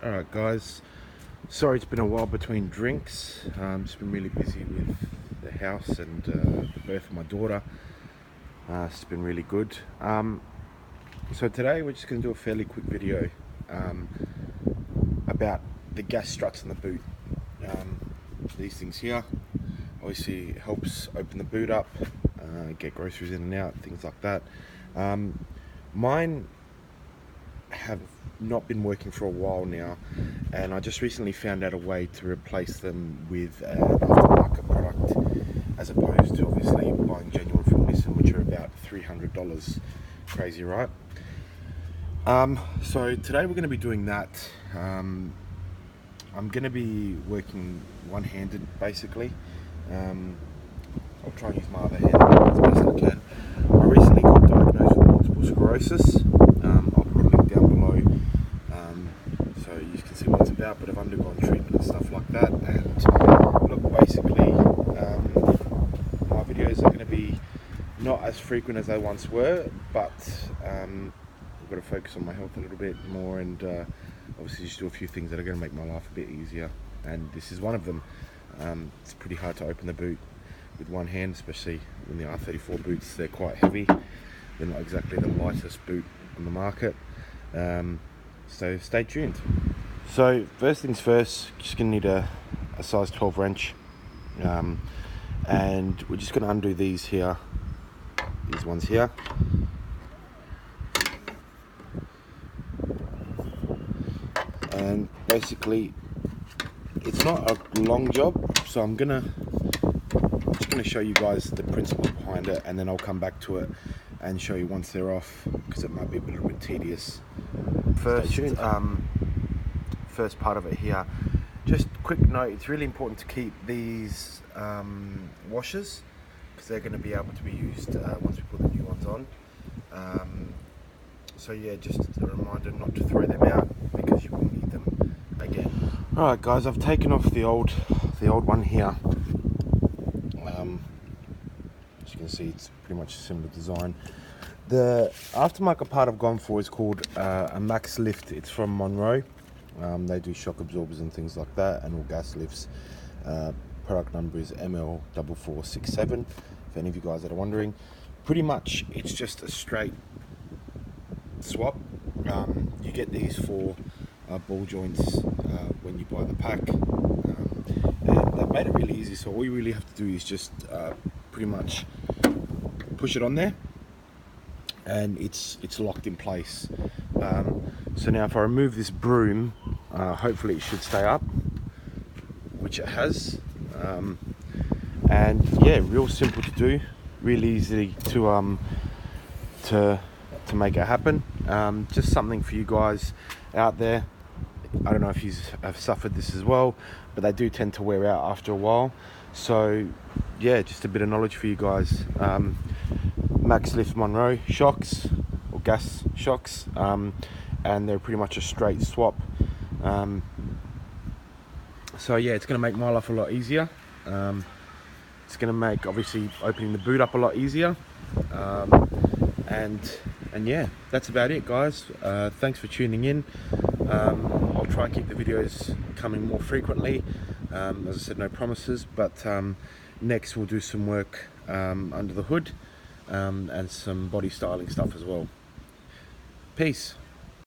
Alright guys, sorry it's been a while between drinks. Just been really busy with the house and the birth of my daughter. It's been really good. So today we're just going to do a fairly quick video about the gas struts on the boot. These things here obviously helps open the boot up, get groceries in and out, things like that. Mine have not been working for a while now, and I just recently found out a way to replace them with an aftermarket product, as opposed to obviously buying genuine from Nissan, which are about $300. Crazy, right? So today we're going to be doing that. I'm going to be working one-handed basically. I'll try and use my other hand as best I can. I recently got diagnosed with multiple sclerosis. I'll put a link down below so you can see what it's about, but I've undergone treatment and stuff like that. And look, basically my videos are going to be not as frequent as they once were, but I've got to focus on my health a little bit more, and obviously just do a few things that are going to make my life a bit easier, and this is one of them. It's pretty hard to open the boot with one hand, especially in the R34 boots. They're quite heavy. They're not exactly the lightest boot on the market. So stay tuned. So first things first, just gonna need a size 12 wrench, and we're just gonna undo these here, these ones here. And basically it's not a long job, so I'm just gonna show you guys the principle behind it, and then I'll come back to it and show you once they're off, because it might be a little bit tedious. First part of it here, just quick note, it's really important to keep these washers, because they're going to be able to be used once we put the new ones on. So yeah, just a reminder not to throw them out, because you will need them again. Alright guys, I've taken off the old one here. As you can see, it's pretty much a similar design. The aftermarket part I've gone for is called a Max Lift. It's from Monroe. They do shock absorbers and things like that, and all gas lifts. Product number is ML4467, if any of you guys are wondering. Pretty much it's just a straight swap. You get these for ball joints when you buy the pack, and they've made it really easy. So all you really have to do is just pretty much push it on there, and it's locked in place. So now if I remove this broom, hopefully it should stay up, which it has. And yeah, real simple to do, really easy to make it happen. Just something for you guys out there. I don't know if you have suffered this as well, but they do tend to wear out after a while. So yeah, just a bit of knowledge for you guys. Max Lift Monroe shocks, or gas shocks, and they're pretty much a straight swap. So yeah, it's going to make my life a lot easier. It's going to make obviously opening the boot up a lot easier. And yeah, that's about it guys. Thanks for tuning in. I'll try and keep the videos coming more frequently. As I said, no promises, but next we'll do some work under the hood, and some body styling stuff as well. Peace.